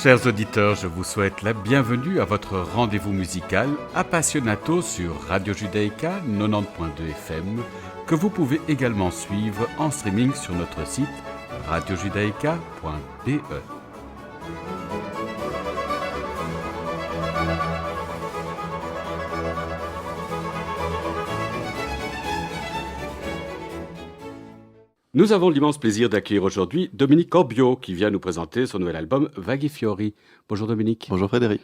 Chers auditeurs, je vous souhaite la bienvenue à votre rendez-vous musical Appassionato sur Radio Judaïka 90.2 FM, que vous pouvez également suivre en streaming sur notre site radiojudaïka.be. Nous avons l'immense plaisir d'accueillir aujourd'hui Dominique Corbiot qui vient nous présenter son nouvel album Vaghi Fiori. Bonjour Dominique. Bonjour Frédéric.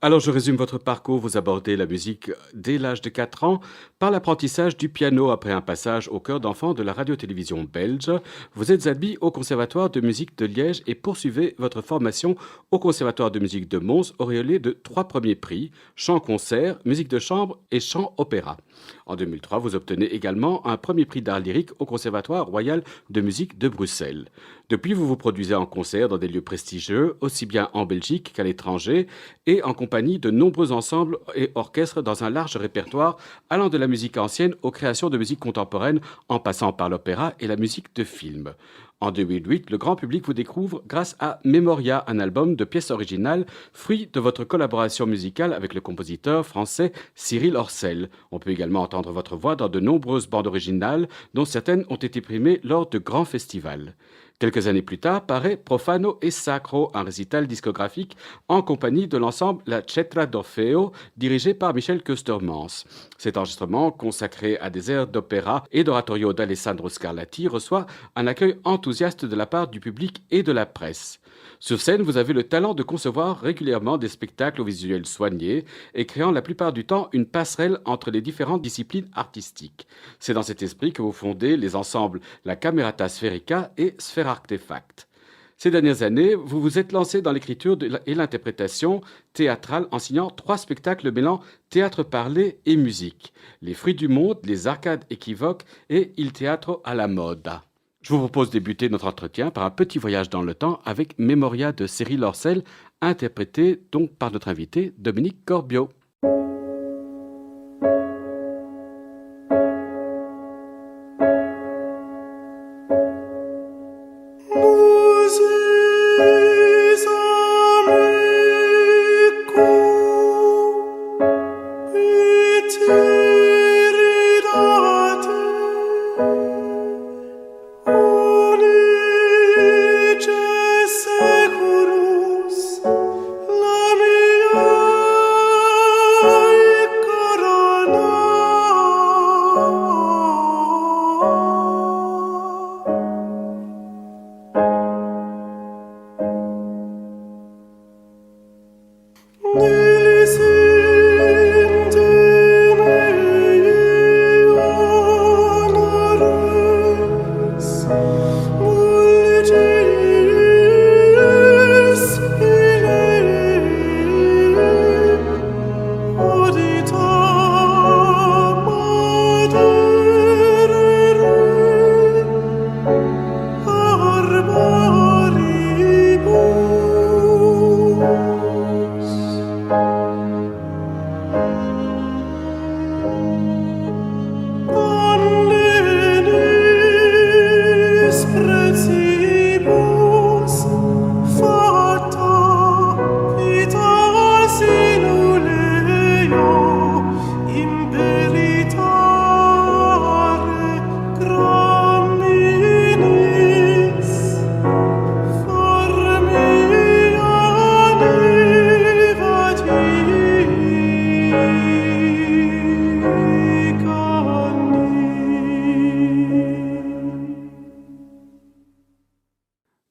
Alors je résume votre parcours, vous abordez la musique dès l'âge de 4 ans par l'apprentissage du piano après un passage au chœur d'enfants de la radio-télévision belge. Vous êtes admis au Conservatoire de musique de Liège et poursuivez votre formation au Conservatoire de musique de Mons, auréolé de 3 premiers prix, chant-concert, musique de chambre et chant-opéra. En 2003, vous obtenez également un premier prix d'art lyrique au Conservatoire royal de musique de Bruxelles. Depuis, vous vous produisez en concert dans des lieux prestigieux, aussi bien en Belgique qu'à l'étranger, et en compagnie de nombreux ensembles et orchestres dans un large répertoire allant de la musique ancienne aux créations de musique contemporaine en passant par l'opéra et la musique de film. En 2008, le grand public vous découvre grâce à Memoria, un album de pièces originales, fruit de votre collaboration musicale avec le compositeur français Cyril Orcel. On peut également entendre votre voix dans de nombreuses bandes originales, dont certaines ont été primées lors de grands festivals. Quelques années plus tard, paraît Profano e Sacro, un récital discographique en compagnie de l'ensemble La Cetra d'Orfeo, dirigé par Michel Kustermans. Cet enregistrement, consacré à des airs d'opéra et d'oratorio d'Alessandro Scarlatti, reçoit un accueil enthousiaste de la part du public et de la presse. Sur scène, vous avez le talent de concevoir régulièrement des spectacles au visuel soignés et créant la plupart du temps une passerelle entre les différentes disciplines artistiques. C'est dans cet esprit que vous fondez les ensembles La Camerata Spherica et Sphera Artefact. Ces dernières années, vous vous êtes lancé dans l'écriture et l'interprétation théâtrale en signant 3 spectacles mêlant théâtre parlé et musique. Les Fruits du Monde, Les Arcades équivoques et Il Teatro alla Moda. Je vous propose de débuter notre entretien par un petit voyage dans le temps avec Memoria de Cyril Orcel, interprété donc par notre invité Dominique Corbiot.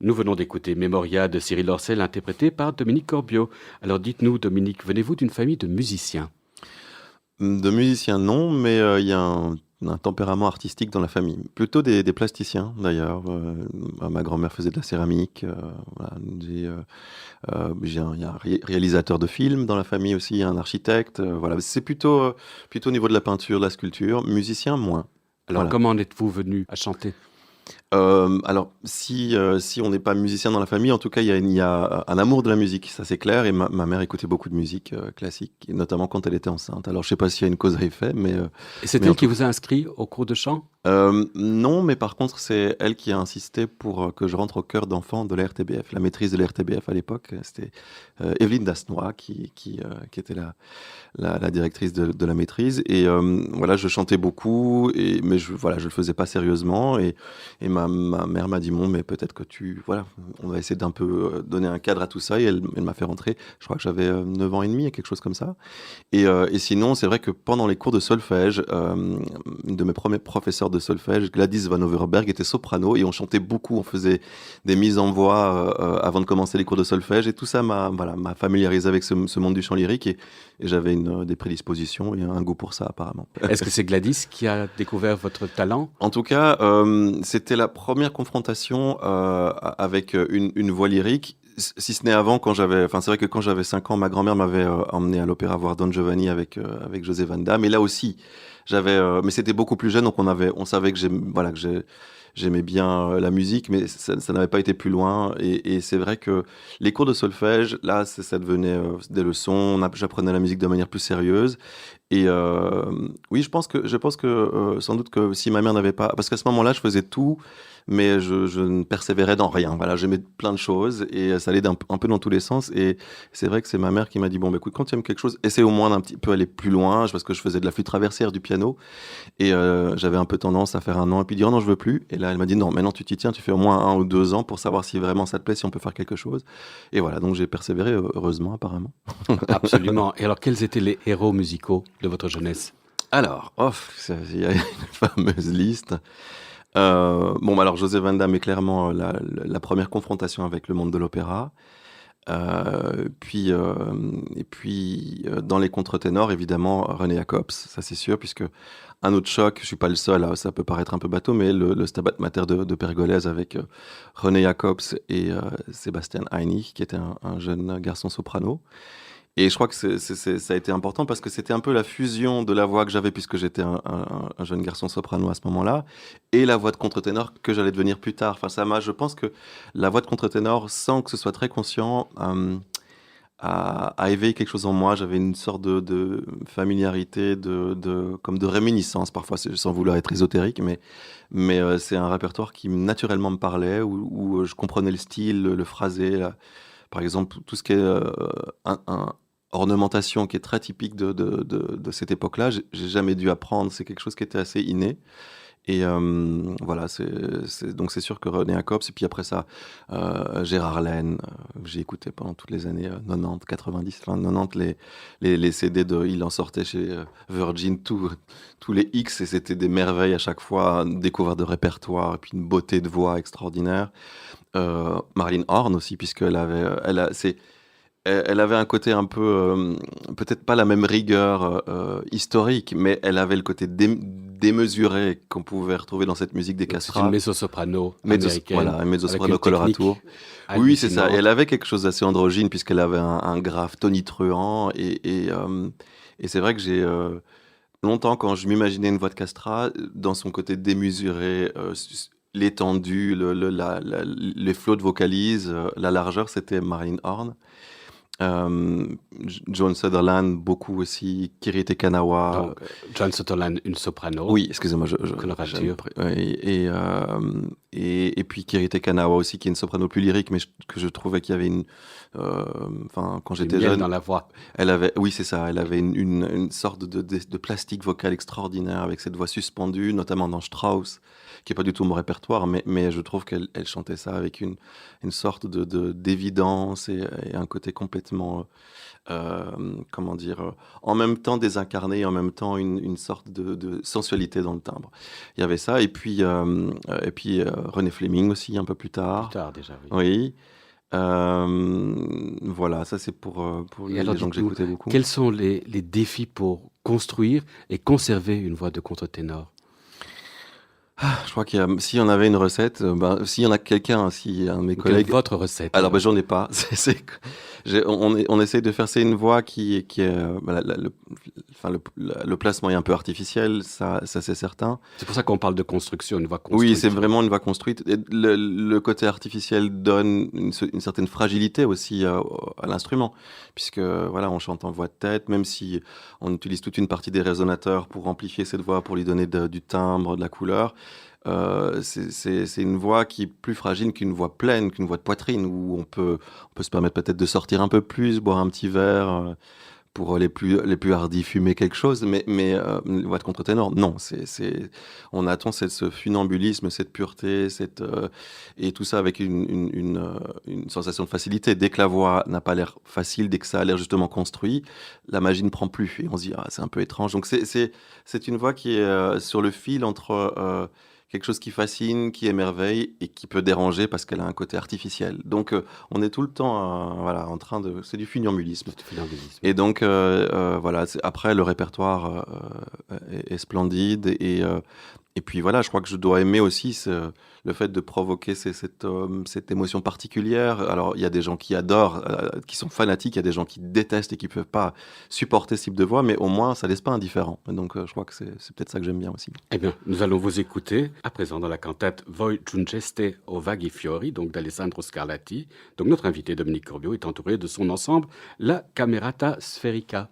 Nous venons d'écouter Memoria de Cyril Orcel, interprété par Dominique Corbiot. Alors dites-nous, Dominique, venez-vous d'une famille de musiciens ? De musiciens, non, mais il y a un tempérament artistique dans la famille. Plutôt des plasticiens, d'ailleurs. Ma grand-mère faisait de la céramique. Voilà, il y a un réalisateur de films dans la famille aussi, un architecte. Voilà. C'est plutôt au niveau de la peinture, de la sculpture. Musicien, moins. Alors, Voilà. comment en êtes-vous venu à chanter ? Alors, si on n'est pas musicien dans la famille, en tout cas, il y a un amour de la musique, ça c'est clair. Et ma mère écoutait beaucoup de musique classique, et notamment quand elle était enceinte. Alors, je ne sais pas s'il y a une cause à effet, mais... Et c'est mais elle en qui tout- vous a inscrit au cours de chant ? Non, mais par contre, c'est elle qui a insisté pour que je rentre au chœur d'enfants de la RTBF. La maîtrise de la RTBF à l'époque, c'était Evelyne Dasnois qui était la directrice de la maîtrise. Et voilà, je chantais beaucoup, mais voilà, je le faisais pas sérieusement. Et ma mère m'a dit, bon, mais peut-être que voilà, on va essayer d'un peu donner un cadre à tout ça. Et elle m'a fait rentrer, je crois que j'avais 9 ans et demi, quelque chose comme ça. Et sinon, c'est vrai que pendant les cours de solfège, une de mes premiers professeurs de solfège, Gladys Van Overberg, était soprano et on chantait beaucoup, on faisait des mises en voix avant de commencer les cours de solfège et tout ça m'a familiarisé avec ce monde du chant lyrique et j'avais des prédispositions et un goût pour ça apparemment. Est-ce que c'est Gladys qui a découvert votre talent? En tout cas, c'était la première confrontation avec une voix lyrique. Si ce n'est avant, enfin, c'est vrai que quand j'avais 5 ans, ma grand-mère m'avait emmené à l'opéra voir Don Giovanni avec José Van Damme. Et là aussi, mais c'était beaucoup plus jeune, donc on savait que j'aimais bien la musique, mais ça n'avait pas été plus loin. Et c'est vrai que les cours de solfège, là, ça devenait des leçons. J'apprenais la musique de manière plus sérieuse. Et oui, je pense que sans doute que si ma mère n'avait pas, parce qu'à ce moment-là, je faisais tout, mais je ne persévérais dans rien. Voilà, j'aimais plein de choses et ça allait un peu dans tous les sens. Et c'est vrai que c'est ma mère qui m'a dit, bon, bah, écoute, quand tu aimes quelque chose, essaie au moins d'un petit peu aller plus loin, parce que je faisais de la flûte traversière, du piano, et j'avais un peu tendance à faire 1 an et puis dire, oh non, je veux plus. Et là, elle m'a dit, non, maintenant tu t'y tiens, tu fais au moins 1 ou 2 ans pour savoir si vraiment ça te plaît, si on peut faire quelque chose. Et voilà, donc j'ai persévéré, heureusement, apparemment. Absolument. Et alors, quels étaient les héros musicaux de votre jeunesse? Alors, il y a une fameuse liste. Bon, bah alors José Van Damme est clairement la première confrontation avec le monde de l'opéra. Et puis dans les contre-ténors, évidemment, René Jacobs, ça c'est sûr, puisque un autre choc, je suis pas le seul, hein, ça peut paraître un peu bateau, mais le Stabat Mater de Pergolèse avec René Jacobs et Sébastien Heiny, qui était un jeune garçon soprano. Et je crois que ça a été important parce que c'était un peu la fusion de la voix que j'avais puisque j'étais un jeune garçon soprano à ce moment-là et la voix de contre-ténor que j'allais devenir plus tard. Enfin, je pense que la voix de contre-ténor, sans que ce soit très conscient, a éveillé quelque chose en moi. J'avais une sorte de familiarité, comme de réminiscence parfois, sans vouloir être ésotérique, mais c'est un répertoire qui naturellement me parlait, où je comprenais le style, le phrasé, par exemple, tout ce qui est ornementation qui est très typique de cette époque-là, j'ai jamais dû apprendre. C'est quelque chose qui était assez inné. Et voilà, donc c'est sûr que René Jacobs, et puis après ça, Gérard Laine, j'ai écouté pendant toutes les années 90, 90, enfin 90, les CD il en sortait chez Virgin, tous les X, et c'était des merveilles à chaque fois, une découverte de répertoire, et puis une beauté de voix extraordinaire. Marilyn Horne aussi, puisqu'elle avait, elle avait un côté un peu, peut-être pas la même rigueur historique, mais elle avait le côté démesuré qu'on pouvait retrouver dans cette musique des C'est une castrats. mezzo-soprano américaine. Voilà, un mezzo-soprano avec une technique coloratura. Oui, c'est ça. Et hallucinante. elle avait quelque chose d'assez androgyne, puisqu'elle avait un grave tonitruant. Et c'est vrai que j'ai longtemps, quand je m'imaginais une voix de castrat, dans son côté démesuré, l'étendue, les flots de vocalises, la largeur, c'était Marilyn Horne. Euh, John Sutherland, beaucoup aussi. Kirite Kanawa. Donc, John Sutherland, une soprano. Oui, excusez-moi, Colorature. oui, et puis Kirite Kanawa aussi, qui est une soprano plus lyrique, mais que je trouvais qu'il y avait enfin, quand j'étais jeune, dans la voix. oui, c'est ça, elle avait une sorte de plastique vocal extraordinaire avec cette voix suspendue, notamment dans Strauss, qui est pas du tout mon répertoire, mais je trouve qu'elle chantait ça avec une sorte d'évidence et un côté complètement, comment dire, en même temps désincarné et en même temps une sorte de sensualité dans le timbre. Il y avait ça, et puis René Fleming aussi, un peu plus tard. Plus tard déjà, oui. Oui. Voilà, ça c'est pour Et les alors, gens que dites-nous, j'écoutais beaucoup. quels sont les défis pour construire et conserver une voix de contre-ténor? Je crois s'il y en avait une recette, s'il y en a quelqu'un, si un de mes Quelle est collègues. votre recette? Alors, alors j'en ai pas. On essaye de faire, c'est une voix qui est, le placement est un peu artificiel, ça c'est certain. C'est pour ça qu'on parle de construction, une voix construite. Oui, c'est vraiment une voix construite. Et le côté artificiel donne une certaine fragilité aussi à l'instrument, puisque voilà, on chante en voix de tête, même si on utilise toute une partie des résonateurs pour amplifier cette voix, pour lui donner du timbre, de la couleur. C'est une voix qui est plus fragile qu'une voix pleine, qu'une voix de poitrine, où on peut se permettre peut-être de sortir un peu plus, boire un petit verre, pour les plus hardis, fumer quelque chose, mais une voix de contre-ténor, non, on attend ce funambulisme, cette pureté, et tout ça avec une sensation de facilité. Dès que la voix n'a pas l'air facile, dès que ça a l'air justement construit, la magie ne prend plus, et on se dit, ah, c'est un peu étrange. Donc c'est une voix qui est sur le fil entre quelque chose qui fascine, qui émerveille et qui peut déranger parce qu'elle a un côté artificiel. Donc on est tout le temps voilà, en train de... C'est du funambulisme. Et donc voilà, après le répertoire est splendide et puis voilà, je crois que je dois aimer aussi le fait de provoquer cette émotion particulière. Alors il y a des gens qui adorent, qui sont fanatiques, il y a des gens qui détestent et qui ne peuvent pas supporter ce type de voix, mais au moins ça ne laisse pas indifférent. Et donc je crois que c'est peut-être ça que j'aime bien aussi. Eh bien, nous allons vous écouter à présent dans la cantate Voi giungeste o vaghi fiori, donc d'Alessandro Scarlatti. Donc notre invité Dominique Corbiot est entouré de son ensemble, la Camerata Sferica.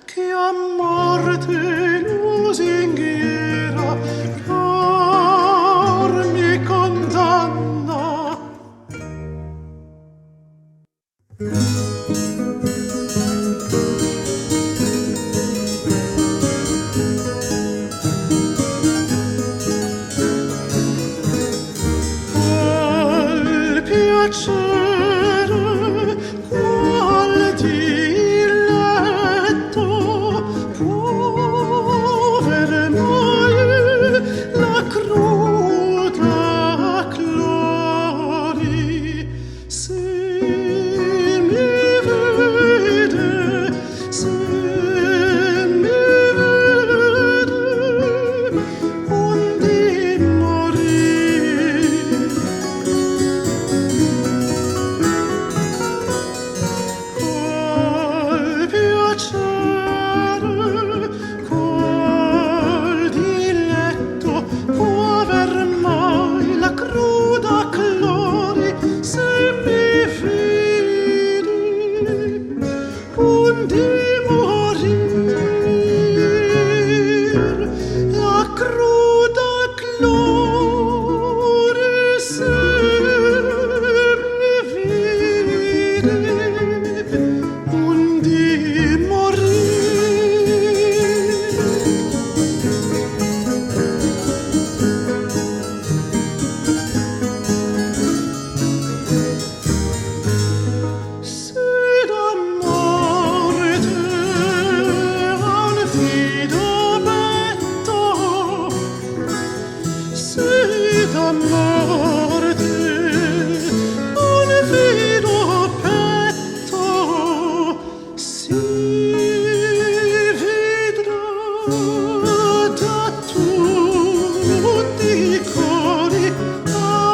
Che a morte lusinghiera und die morir la cruda gloria se mi vide und die morir sed a morte al fido petto sed a morte al fido petto si vedrà da tutti i cori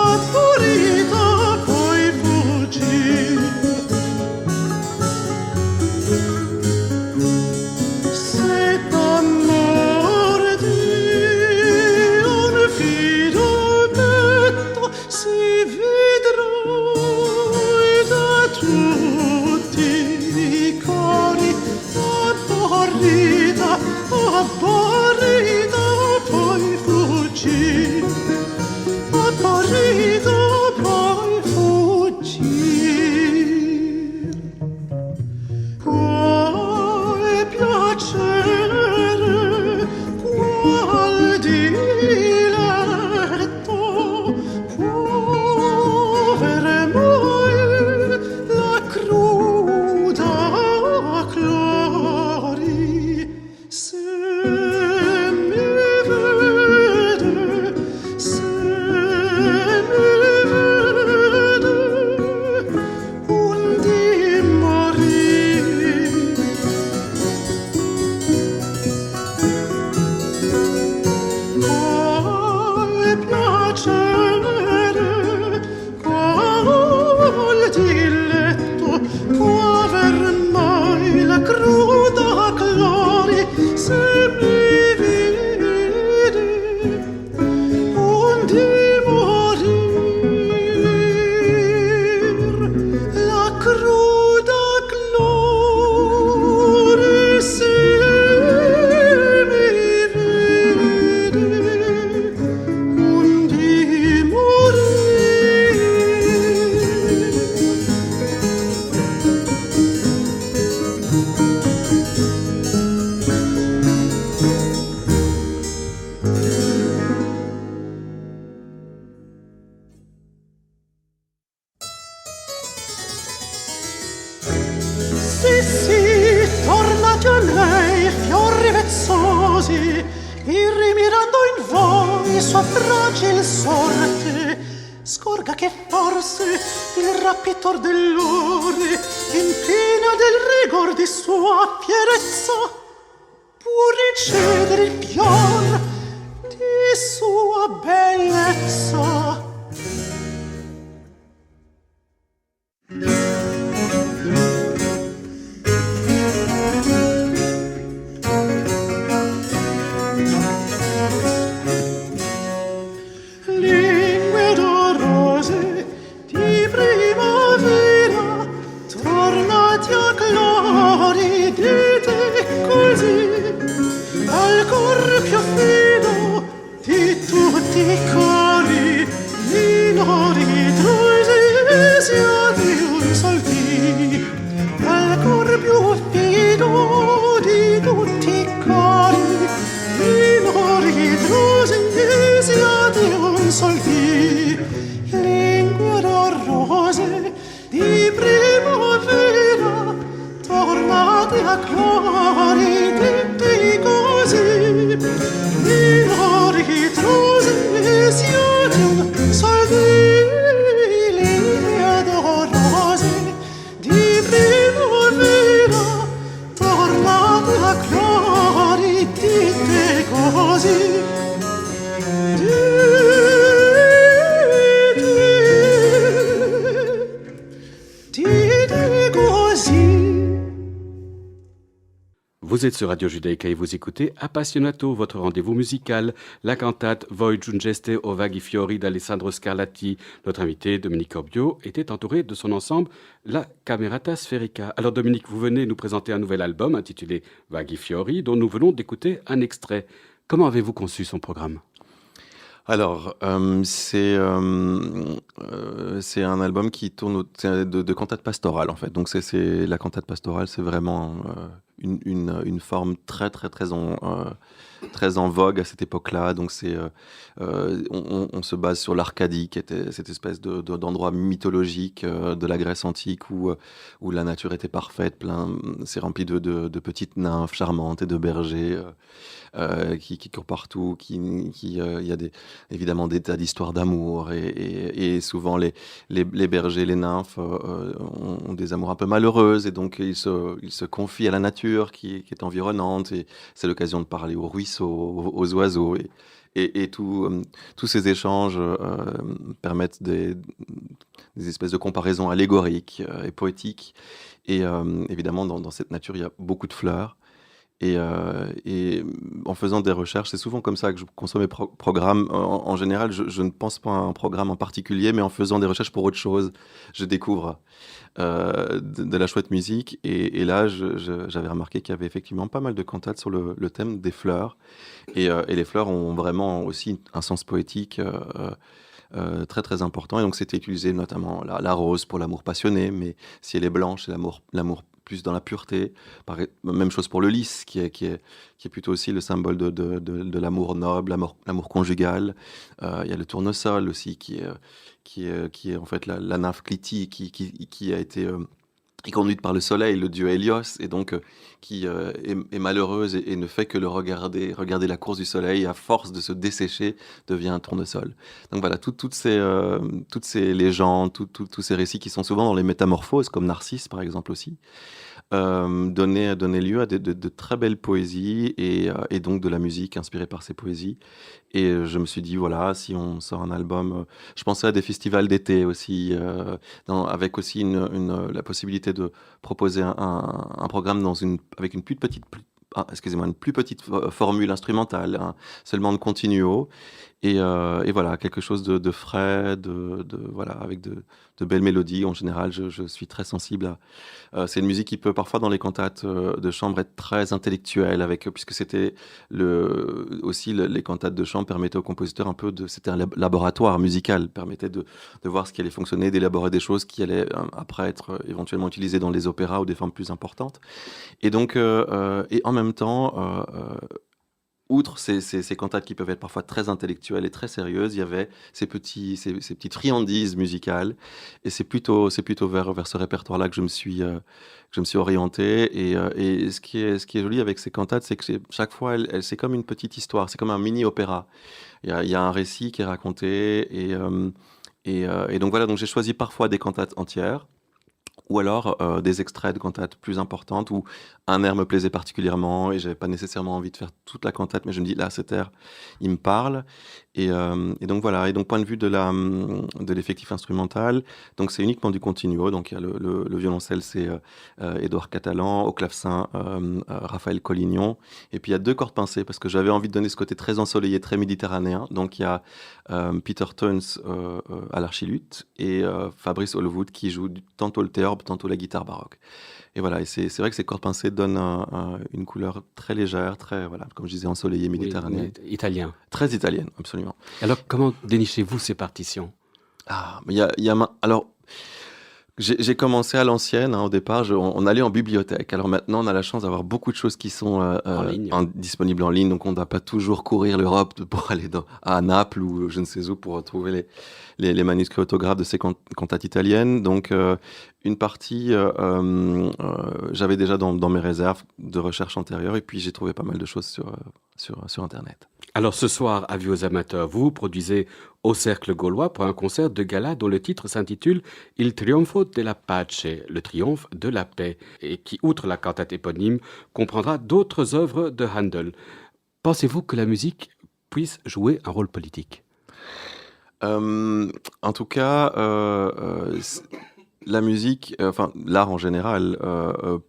apparita poi fuggì se t'amore di un fido petto si vedrà da tutti i cori apparita poi fuggì apparita poi fuggì quale piacere, qual diletto, può avere mai la cruda Clori, se mi vede, se mi vede, un di morire. Quale piacere, qual diletto può aver mai la cruda Clori se mi vede un di morir la cruda Clori se mi vede un di morir sì, tornati a lei, fiori vezzosi, irrimirando in voi sua fragil sorte, scorga che forse il rapitor dell'ore, impina del rigor di sua fierezza, può ricevere il fior di sua bellezza. Lingue d'orose di primavera, tornati a Clori, dite così, al cor più fino di tutti i cori, minori troisi siate un sol dì, al cor più fino di tutti i cori, minori troisi siate un sol dì, lingue rose di primavera, tornate a Clori, dite così, minori troisi siate un sol dì, lingue rose di primavera, tornate a Clori, dite così. Dite così. Vous êtes sur Radio Judaïka et vous écoutez Appassionato, votre rendez-vous musical, la cantate Voi giungeste o vaghi fiori d'Alessandro Scarlatti. Notre invité, Dominique Corbiot, était entouré de son ensemble, la Camerata Sferica. Alors Dominique, vous venez nous présenter un nouvel album intitulé Vaghi fiori, dont nous venons d'écouter un extrait. Comment avez-vous conçu son programme ? Alors, c'est un album qui tourne de cantate pastorale, en fait. Donc, la cantate pastorale, c'est vraiment une forme très en vogue à cette époque-là. Donc, on se base sur l'Arcadie, qui était cette espèce d'endroit mythologique de la Grèce antique où la nature était parfaite, c'est rempli de petites nymphes charmantes et de bergers qui courent partout. Il y a évidemment des tas d'histoires d'amour et souvent les bergers, les nymphes ont des amours un peu malheureuses et donc ils se confient à la nature qui est environnante et c'est l'occasion de parler aux ruisseaux, aux oiseaux et tous ces échanges permettent des espèces de comparaisons allégoriques et poétiques et évidemment dans cette nature il y a beaucoup de fleurs. Et en faisant des recherches, c'est souvent comme ça que je conçois mes programmes. En général, je ne pense pas à un programme en particulier, mais en faisant des recherches pour autre chose, je découvre de la chouette musique. Et là, j'avais remarqué qu'il y avait effectivement pas mal de cantates sur le thème des fleurs. Et les fleurs ont vraiment aussi un sens poétique très très important. Et donc, c'était utilisé notamment la rose pour l'amour passionné, mais si elle est blanche, c'est l'amour plus dans la pureté. Même chose pour le lys, qui est plutôt aussi le symbole de l'amour noble, l'amour conjugal. Il y a le tournesol aussi, qui est en fait la nymphe Clytie, qui a été conduite par le soleil, le dieu Hélios, et donc qui est malheureuse et ne fait que le regarder la course du soleil, et à force de se dessécher, devient un tournesol. Donc voilà, toutes ces légendes, tous ces récits qui sont souvent dans les métamorphoses, comme Narcisse par exemple aussi, donnaient lieu à de très belles poésies et donc de la musique inspirée par ces poésies. Et je me suis dit, voilà, si on sort un album, je pensais à des festivals d'été aussi, avec aussi la possibilité de proposer un programme avec une plus petite formule instrumentale, seulement de continuo, et voilà, quelque chose de frais, voilà, avec de belles mélodies. En général, je suis très sensible c'est une musique qui peut parfois dans les cantates de chambre être très intellectuelle, puisque c'était aussi les cantates de chambre permettaient aux compositeurs c'était un laboratoire musical, permettait de voir ce qui allait fonctionner, d'élaborer des choses qui allaient après être éventuellement utilisées dans les opéras ou des formes plus importantes. Et donc, et en même temps, outre ces cantates qui peuvent être parfois très intellectuelles et très sérieuses, il y avait ces petites friandises musicales. Et c'est plutôt vers ce répertoire-là que je me suis orienté. Et ce qui est joli avec ces cantates, c'est que chaque fois, c'est comme une petite histoire, c'est comme un mini-opéra. Il y a un récit qui est raconté. Et donc voilà, donc j'ai choisi parfois des cantates entières, ou alors des extraits de cantates plus importantes où un air me plaisait particulièrement et j'avais pas nécessairement envie de faire toute la cantate, mais je me dis là, cet air, il me parle. Et donc voilà. Et donc point de vue de l'effectif instrumental, donc c'est uniquement du continuo. Donc il y a le violoncelle, c'est Édouard Catalan, au clavecin Raphaël Collignon, et puis il y a 2 cordes pincées parce que j'avais envie de donner ce côté très ensoleillé, très méditerranéen. Donc il y a Peter Turns à l'archiluth et Fabrice Holwood qui joue tantôt le théorbe, tantôt la guitare baroque. Et voilà, et c'est vrai que ces cordes pincées donnent une couleur très légère, très, voilà, comme je disais, ensoleillée, méditerranéenne. Oui, italien. Très italienne, absolument. Alors, comment dénichez-vous ces partitions ? Mais alors, j'ai commencé à l'ancienne, au départ, on allait en bibliothèque. Alors maintenant, on a la chance d'avoir beaucoup de choses qui sont en ligne. Disponibles en ligne, donc on ne doit pas toujours courir l'Europe pour aller à Naples ou je ne sais où pour trouver les manuscrits autographes de ces cantates italiennes. Donc une partie, j'avais déjà dans mes réserves de recherche antérieures, et puis j'ai trouvé pas mal de choses sur Internet. Alors ce soir, avis aux amateurs, vous produisez au Cercle Gaulois pour un concert de gala dont le titre s'intitule Il Trionfo della Pace, le triomphe de la paix, et qui, outre la cantate éponyme, comprendra d'autres œuvres de Handel. Pensez-vous que la musique puisse jouer un rôle politique ? En tout cas, La musique, enfin l'art en général,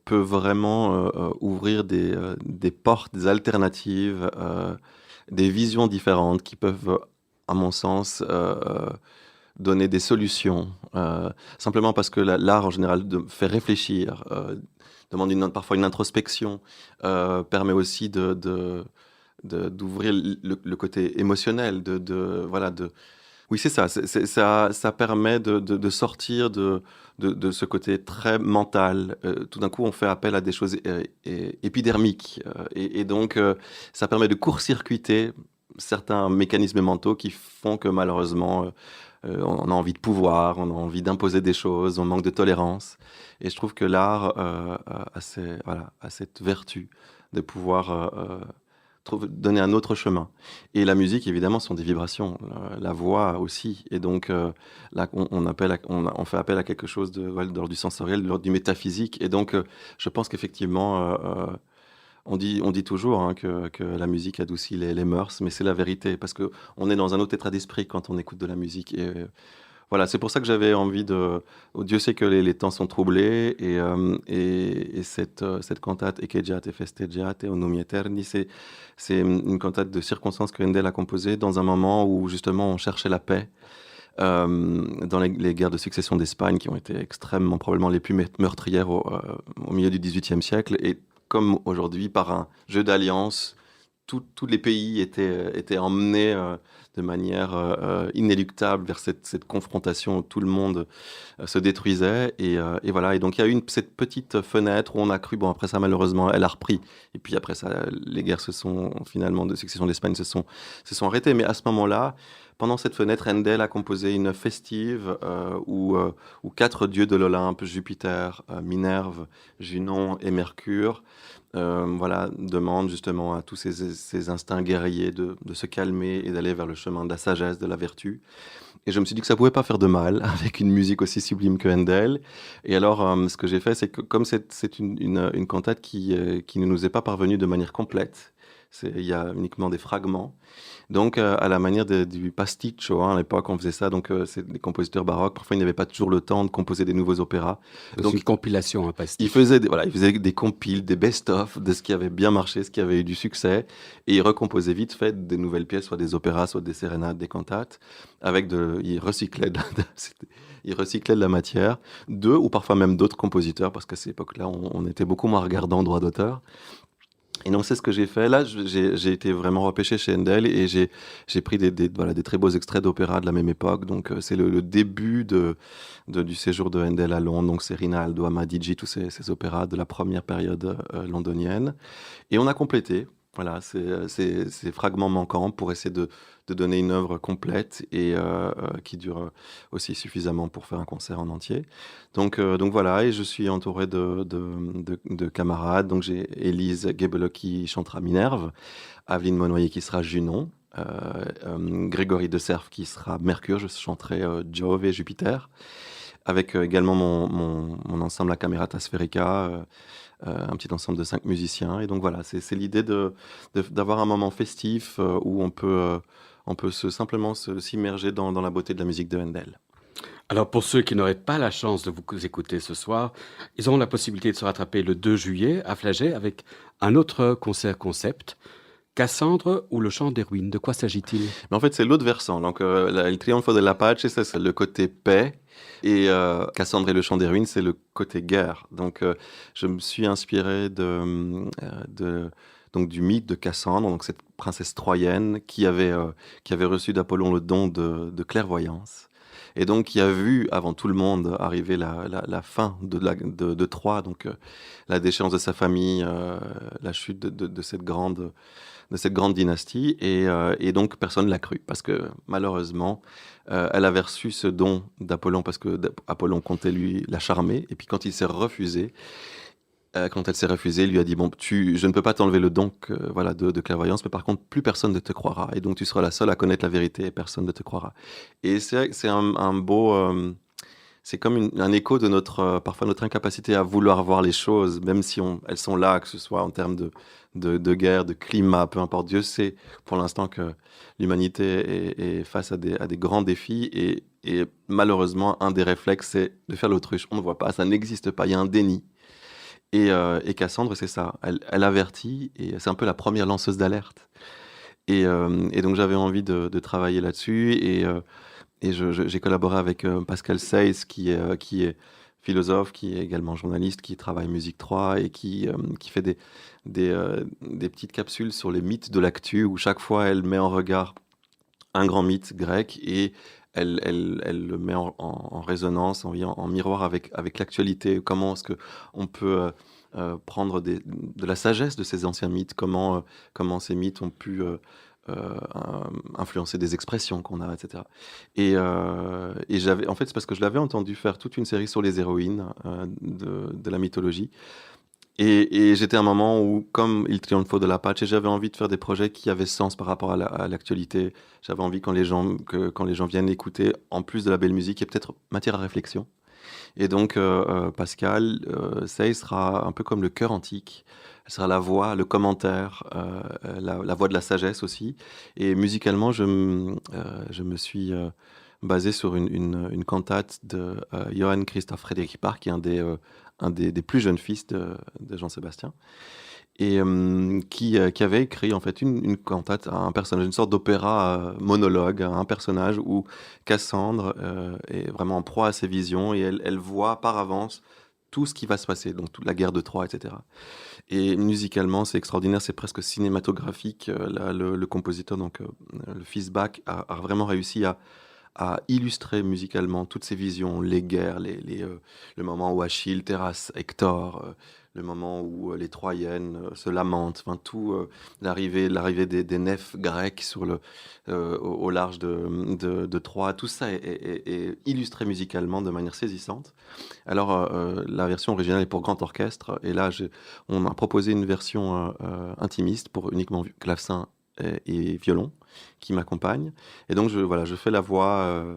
peut vraiment ouvrir des portes, des alternatives, des visions différentes qui peuvent, à mon sens, donner des solutions. Simplement parce que l'art en général fait réfléchir, demande parfois une introspection, permet aussi d'ouvrir le côté émotionnel, voilà, oui, c'est ça. Ça permet de sortir de ce côté très mental. Tout d'un coup, on fait appel à des choses épidermiques. Et donc, ça permet de court-circuiter certains mécanismes mentaux qui font que malheureusement, on a envie de pouvoir, on a envie d'imposer des choses, on manque de tolérance. Et je trouve que l'art a cette vertu de pouvoir donner un autre chemin. Et la musique, évidemment, sont des vibrations. La voix aussi. Et donc, là, on fait appel à quelque chose de l'ordre du sensoriel, de l'ordre du métaphysique. Et donc, je pense qu'effectivement, on dit toujours hein, que la musique adoucit les mœurs, mais c'est la vérité, parce qu'on est dans un autre état d'esprit quand on écoute de la musique. Et voilà, c'est pour ça que j'avais envie de... Dieu sait que les temps sont troublés, et cette cantate Echeggiate, festeggiate, o numi eterni, c'est une cantate de circonstances que Handel a composée dans un moment où justement on cherchait la paix, dans les guerres de succession d'Espagne qui ont été extrêmement, probablement les plus meurtrières au milieu du XVIIIe siècle. Et comme aujourd'hui, par un jeu d'alliance, tous les pays étaient emmenés de manière inéluctable vers cette confrontation où tout le monde se détruisait. Et voilà. Et donc, il y a eu cette petite fenêtre où on a cru, bon, après ça, malheureusement, elle a repris. Et puis après ça, les guerres finalement, de succession d'Espagne se sont arrêtées. Mais à ce moment-là, pendant cette fenêtre, Handel a composé une festive où 4 dieux de l'Olympe, Jupiter, Minerve, Junon et Mercure, voilà, demandent justement à tous ces instincts guerriers de se calmer et d'aller vers le chemin de la sagesse, de la vertu. Et je me suis dit que ça pouvait pas faire de mal avec une musique aussi sublime que Handel. Et alors, ce que j'ai fait, c'est que comme c'est une cantate qui ne nous est pas parvenue de manière complète, il y a uniquement des fragments. Donc, à la manière du pasticcio, hein, à l'époque, on faisait ça. Donc, c'est des compositeurs baroques. Parfois, ils n'avaient pas toujours le temps de composer des nouveaux opéras. Donc, une compilation, un pastiche. Ils faisaient des compiles, des best-of de ce qui avait bien marché, ce qui avait eu du succès. Et ils recomposaient vite fait des nouvelles pièces, soit des opéras, soit des sérénades, des cantates. Ils recyclaient de la matière. D'eux, ou parfois même d'autres compositeurs, parce qu'à cette époque-là, on était beaucoup moins regardant en droit d'auteur. Et donc, c'est ce que j'ai fait. Là, j'ai été vraiment repêché chez Handel et j'ai pris des très beaux extraits d'opéra de la même époque. Donc, c'est le début du séjour de Handel à Londres. Donc, c'est Rinaldo, Amadigi, tous ces opéras de la première période londonienne. Et on a complété, voilà, ces fragments manquants pour essayer de donner une œuvre complète et qui dure aussi suffisamment pour faire un concert en entier. Donc voilà, et je suis entouré de camarades. Donc j'ai Élise Gebele qui chantera Minerve, Aveline Monnoyer qui sera Junon, Grégory de Cerf qui sera Mercure, je chanterai Jove et Jupiter, avec également mon ensemble La Camerata Sferica, un petit ensemble de 5 musiciens. Et donc voilà, c'est l'idée d'avoir un moment festif où on peut simplement s'immerger dans la beauté de la musique de Handel. Alors, pour ceux qui n'auraient pas la chance de vous écouter ce soir, ils auront la possibilité de se rattraper le 2 juillet à Flagey avec un autre concert concept, Cassandre ou le chant des ruines. De quoi s'agit-il? Mais en fait, c'est l'autre versant. Donc, le Trionfo della Pace, c'est le côté paix. Et Cassandre et le chant des ruines, c'est le côté guerre. Donc, je me suis inspiré donc du mythe de Cassandre, donc cette princesse troyenne qui avait reçu d'Apollon le don de clairvoyance. Et donc, qui a vu avant tout le monde arriver la fin de Troie, donc la déchéance de sa famille, la chute de cette grande dynastie. Et donc, personne ne l'a cru, parce que malheureusement, elle avait reçu ce don d'Apollon, parce que Apollon comptait lui la charmer. Et puis, quand elle s'est refusée, il lui a dit, bon, je ne peux pas t'enlever le don de clairvoyance, mais par contre, plus personne ne te croira. Et donc, tu seras la seule à connaître la vérité et personne ne te croira. Et c'est un beau c'est comme un écho de parfois notre incapacité à vouloir voir les choses, même si elles sont là, que ce soit en termes de guerre, de climat, peu importe. Dieu sait pour l'instant que l'humanité est face à des grands défis et malheureusement, un des réflexes, c'est de faire l'autruche. On ne voit pas, ça n'existe pas, il y a un déni. Et Cassandre, c'est ça. Elle avertit et c'est un peu la première lanceuse d'alerte. Et donc j'avais envie de travailler là-dessus et j'ai collaboré avec Pascal Seyss qui est philosophe, qui est également journaliste, qui travaille Musique 3 et qui fait des petites capsules sur les mythes de l'actu où chaque fois elle met en regard un grand mythe grec et elle le met en résonance, en miroir avec l'actualité. Comment est-ce qu'on peut prendre de la sagesse de ces anciens mythes, comment ces mythes ont pu influencer des expressions qu'on a, etc. Et en fait, c'est parce que je l'avais entendu faire toute une série sur les héroïnes de la mythologie. Et j'étais à un moment où, comme Il Trionfo de la Pace, j'avais envie de faire des projets qui avaient sens par rapport à l'actualité. J'avais envie quand les gens viennent écouter, en plus de la belle musique, il y a peut-être matière à réflexion. Et donc, Pascal Sey sera un peu comme le chœur antique. Elle sera la voix, le commentaire, la voix de la sagesse aussi. Et musicalement, je me suis basé sur une cantate de Johann Christoph Friedrich Bach, qui est un des plus jeunes fils de Jean-Sébastien, et qui avait écrit en fait une cantate à un personnage, une sorte d'opéra monologue, à un personnage où Cassandre est vraiment en proie à ses visions et elle voit par avance tout ce qui va se passer, donc toute la guerre de Troie, etc. Et musicalement, c'est extraordinaire, c'est presque cinématographique. Là, le compositeur, donc le fils Bach, a vraiment réussi à illustrer musicalement toutes ces visions, les guerres, le moment où Achille terrasse Hector, le moment où les Troyennes se lamentent, enfin tout, l'arrivée des nefs grecques au large de Troie, tout ça est illustré musicalement de manière saisissante. Alors, la version originale est pour grand orchestre, et là, on m'a proposé une version intimiste pour uniquement clavecin et violon qui m'accompagne. Et donc, je fais la voix,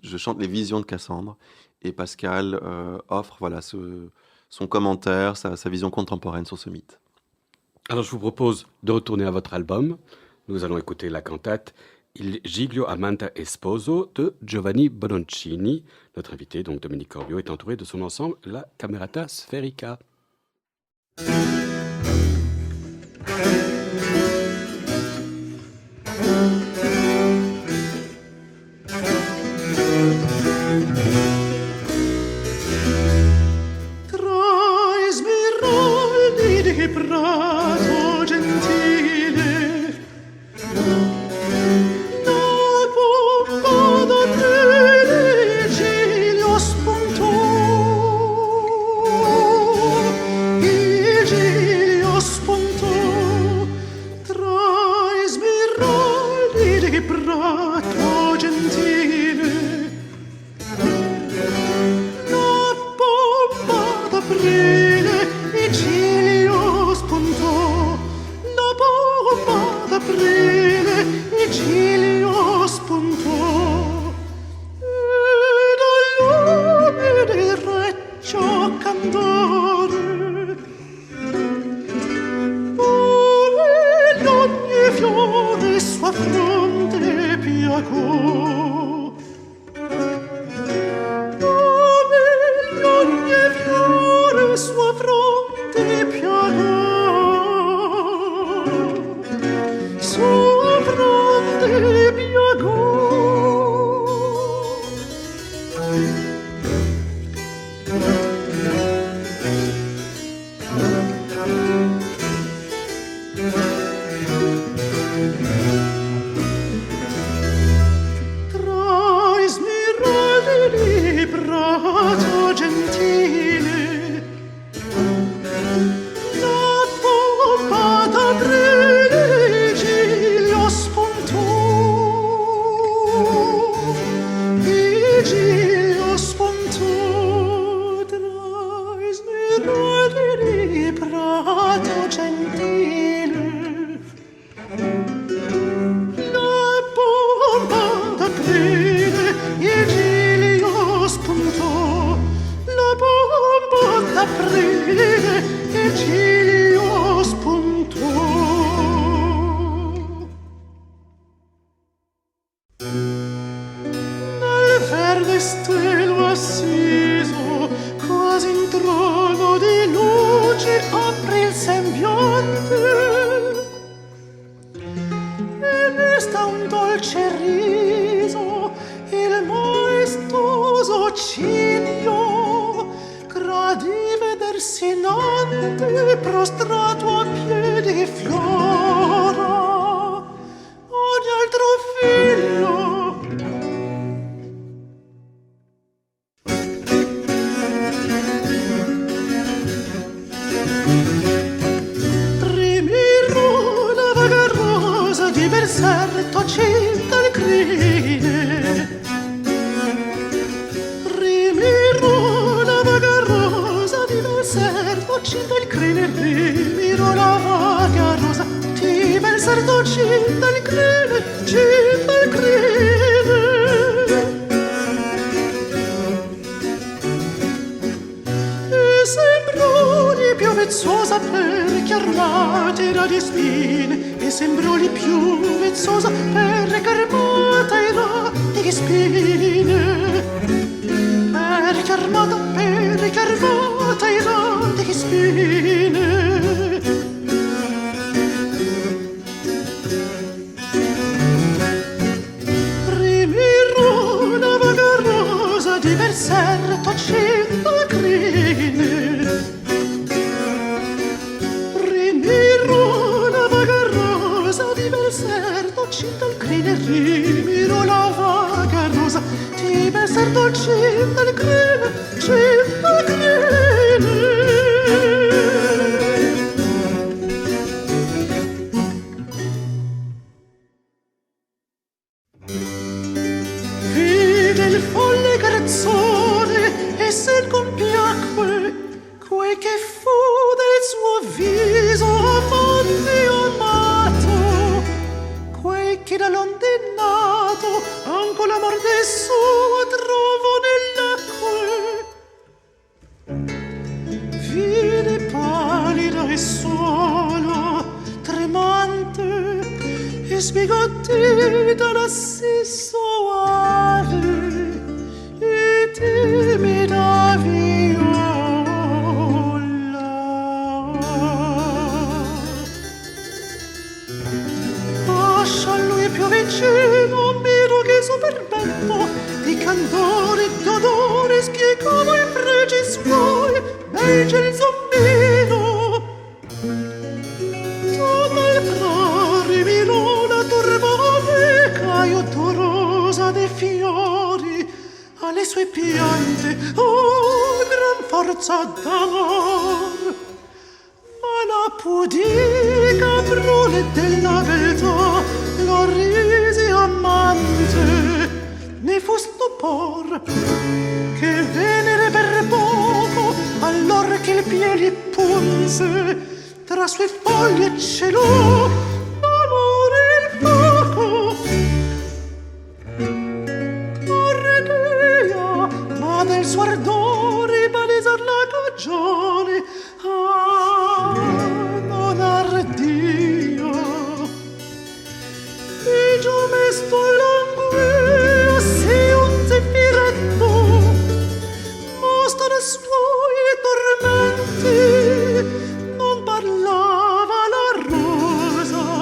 je chante les visions de Cassandre, et Pascal offre son commentaire, sa vision contemporaine sur ce mythe. Alors, je vous propose de retourner à votre album. Nous allons écouter la cantate Il Giglio Amante e Sposo de Giovanni Bononcini. Notre invité, donc Dominique Corbiot, est entouré de son ensemble, la Camerata Sferica. Prato gentile, dopo vado te Giglio spuntò, il Giglio ride, il ciglio spuntò. Nel verde stelo assiso, quasi in trono di luce, apre il sembiante e resta un dolce riso, il maestoso ciglio gradì vedersi innante, prostrato a piedi Flora, ogni altro figlio. Rimirò la vaga rosa di Berserto cinta il crine. Rimirò la vaga rosa di Berserto cinta il crine. Rimirò la vaga rosa di Berserto cinta il crine. Cinta il crine. E sembrò di più vezzosa perché armata di spine, e sembrò di più vezzosa perché armata di spine, perché armata di spine. Rimirò una vaga rosa di Berserto cinta crine. Rimirò la vaga rosa di Berserto cinta il crine. Rimirò la vaga rosa di Berserto cinta il crine. Cinta il crine. Vide il folle carezzone e se compiacque quel che fu del suo viso amante amato, quel che da londenato anco l'amor del suo trovo nell'acque. Vide pallida e sola, tremante e sbigottita da sì soave e timida viola. Ascia a lui più vicino, miro che superbetto di candore e d'odore spiegava i pregi suoi, belge il zombino. Dal prare mirò la turba caio torosa dei fiori, alle sue piante, oh, gran forza d'amor. Ma la pudica prole della beltà lo risi amante, ne fu stupor che venere per poco, allor che il piede punse tra sue foglie celò d'amore il fuoco. Orredea, ma del suo ardore palesar la cagione, non ardia. E già mesto languea se un zeffiretto mostra suoi tormenti. Non parlava la rosa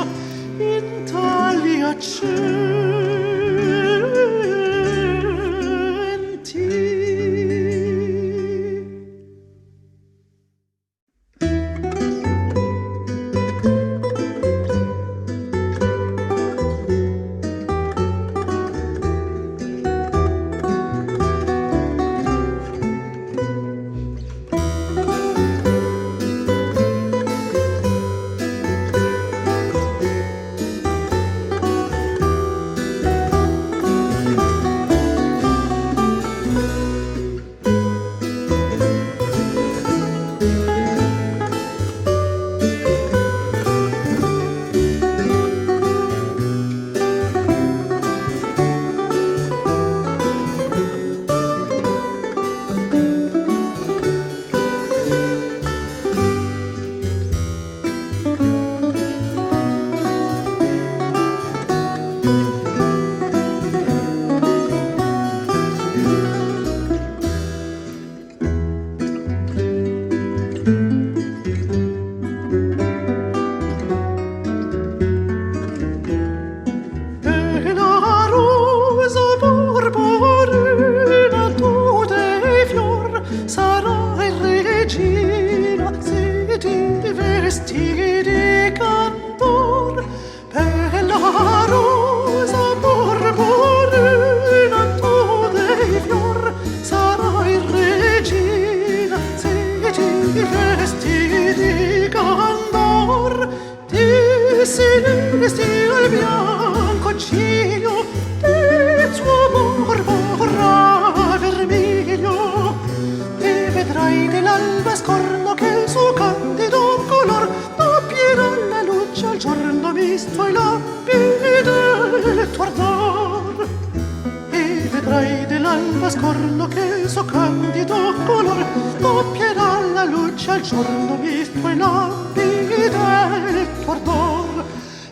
luce al giorno visto e lampi del tuo ardor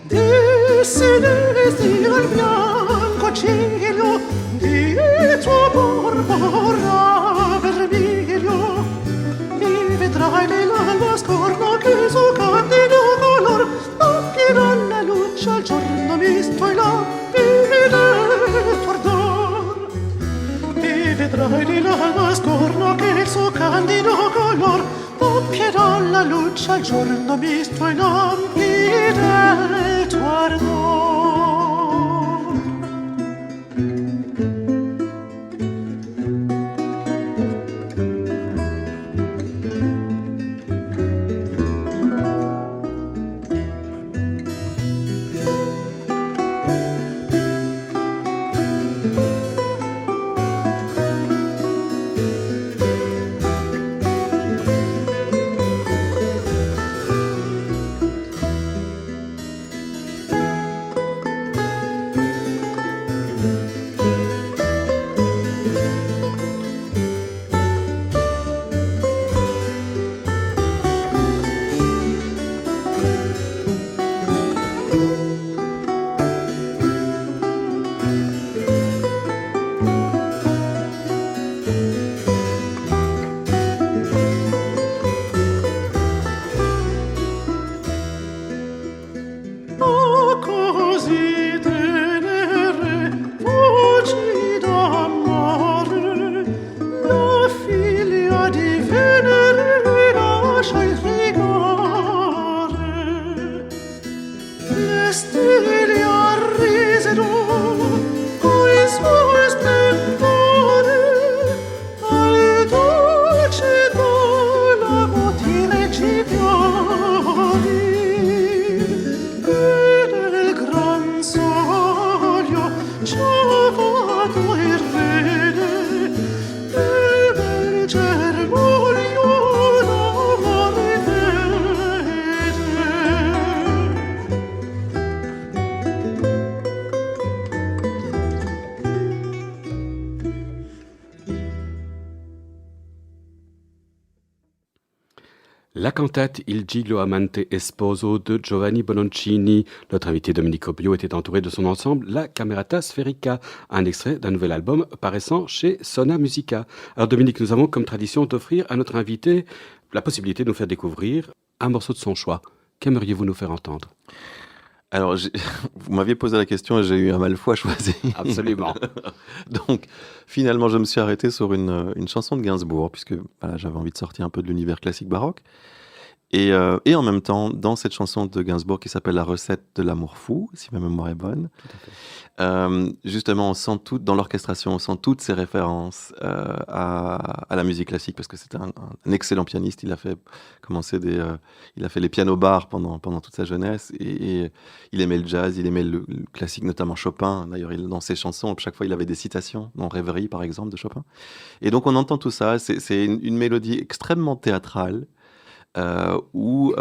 di silenzio al bianco ciglio di tuo porpora vermiglio mi vedrai nell'alba scorno che su candido color lampirà la luce al giorno visto e lampi del tuo ardor mi vedrai nell'alba scorno che il suo candido color lampirà la luce al giorno visto e lampi del tuo ardor. La cantate Il Giglio Amante Esposo de Giovanni Bononcini. Notre invité Domenico Bio était entouré de son ensemble La Camerata Sferica, un extrait d'un nouvel album paraissant chez Sona Musica. Alors Dominique, nous avons comme tradition d'offrir à notre invité la possibilité de nous faire découvrir un morceau de son choix. Qu'aimeriez-vous nous faire entendre ? Alors, vous m'aviez posé la question et j'ai eu un mal fou à choisir. Absolument. Donc, finalement, je me suis arrêté sur une chanson de Gainsbourg, puisque voilà, j'avais envie de sortir un peu de l'univers classique baroque. Et en même temps, dans cette chanson de Gainsbourg qui s'appelle La recette de l'amour fou, si ma mémoire est bonne, justement, on sent tout, dans l'orchestration, on sent toutes ces références à la musique classique, parce que c'était un excellent pianiste. Il a fait il a fait les pianos-bars pendant toute sa jeunesse, et il aimait le jazz, il aimait le classique, notamment Chopin. D'ailleurs, dans ses chansons, chaque fois, il avait des citations, dans Rêverie, par exemple, de Chopin. Et donc, on entend tout ça. C'est une mélodie extrêmement théâtrale, où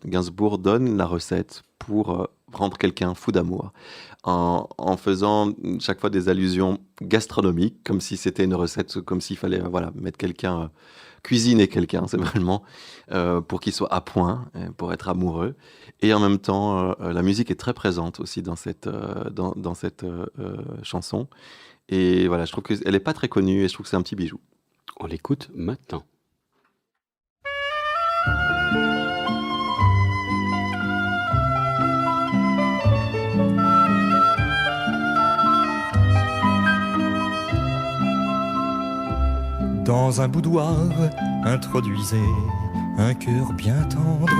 Gainsbourg donne la recette pour rendre quelqu'un fou d'amour, en faisant chaque fois des allusions gastronomiques, comme si c'était une recette, comme s'il fallait mettre quelqu'un, cuisiner quelqu'un, c'est vraiment pour qu'il soit à point, pour être amoureux. Et en même temps, la musique est très présente aussi dans cette chanson. Et voilà, je trouve qu'elle n'est pas très connue et je trouve que c'est un petit bijou. On l'écoute maintenant. Dans un boudoir, introduisez un cœur bien tendre.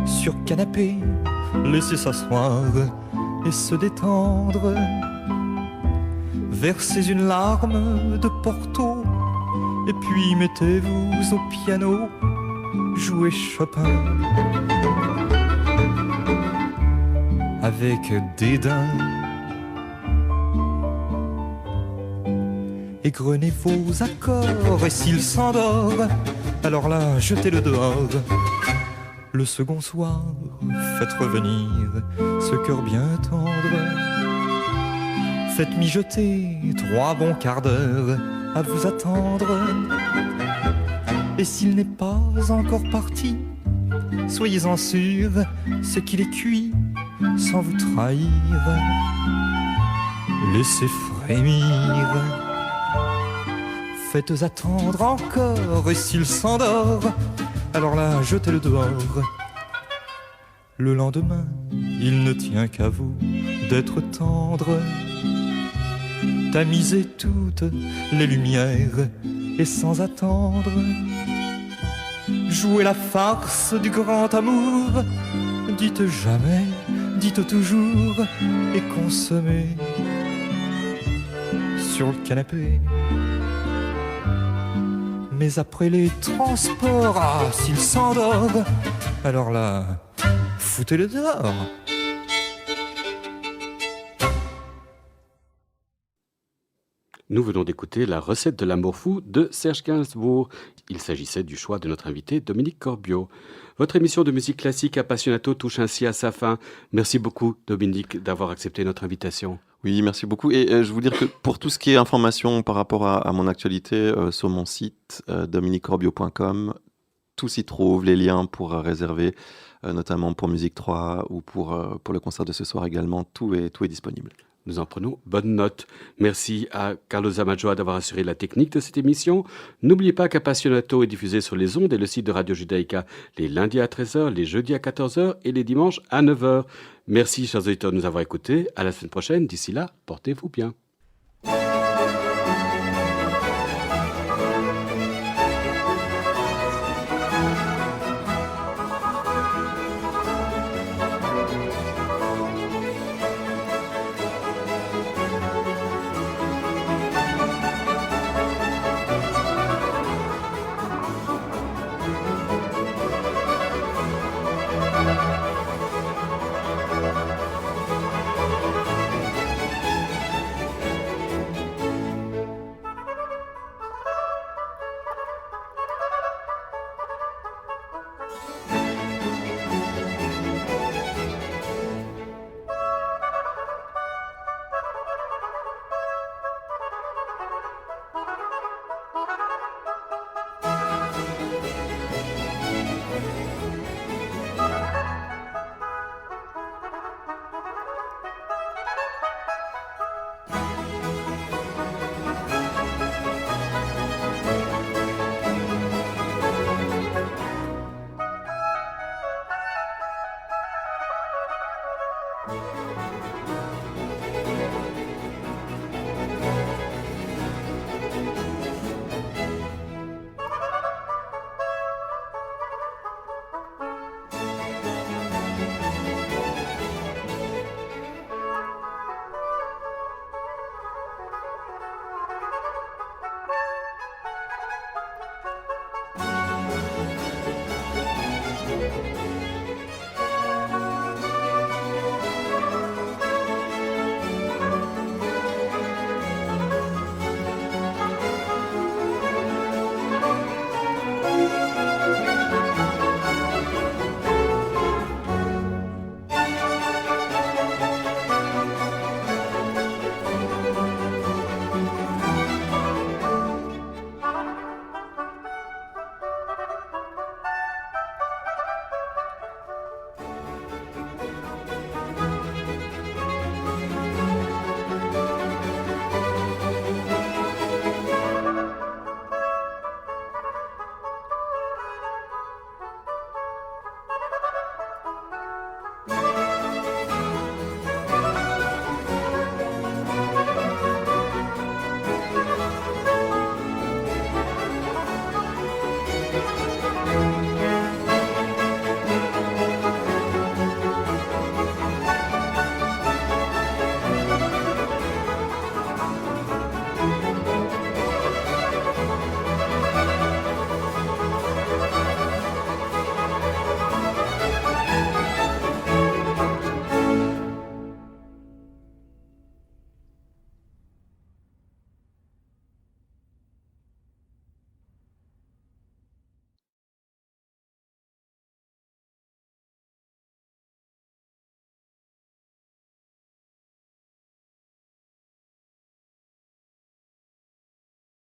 Sur canapé, laissez s'asseoir et se détendre. Versez une larme de Porto et puis mettez-vous au piano, jouez Chopin. Avec dédain, égrenez vos accords, et s'il s'endort, alors là, jetez-le dehors. Le second soir, faites revenir ce cœur bien tendre. Faites mijoter 3 bons quarts d'heure à vous attendre. Et s'il n'est pas encore parti, soyez-en sûrs, c'est qu'il est cuit sans vous trahir. Laissez frémir, faites attendre encore, et s'il s'endort, alors là, jetez-le dehors. Le lendemain, il ne tient qu'à vous d'être tendre. Tamisez toutes les lumières et sans attendre, jouez la farce du grand amour. Dites jamais, dites toujours, et consommez sur le canapé. Mais après les transports, ah, s'il s'endort, alors là, foutez-le dehors. Nous venons d'écouter La recette de l'amour fou de Serge Gainsbourg. Il s'agissait du choix de notre invité Dominique Corbiot. Votre émission de musique classique Appassionato touche ainsi à sa fin. Merci beaucoup Dominique d'avoir accepté notre invitation. Oui, merci beaucoup. Et je veux dire que pour tout ce qui est information par rapport à mon actualité, sur mon site dominiquecorbiot.com, tout s'y trouve, les liens pour réserver, notamment pour Musique 3 ou pour le concert de ce soir également, tout est disponible. Nous en prenons bonne note. Merci à Carlos Zamajoa d'avoir assuré la technique de cette émission. N'oubliez pas qu'Appassionato est diffusé sur les ondes et le site de Radio Judaïka les lundis à 13h, les jeudis à 14h et les dimanches à 9h. Merci, chers auditeurs, de nous avoir écoutés. À la semaine prochaine. D'ici là, portez-vous bien.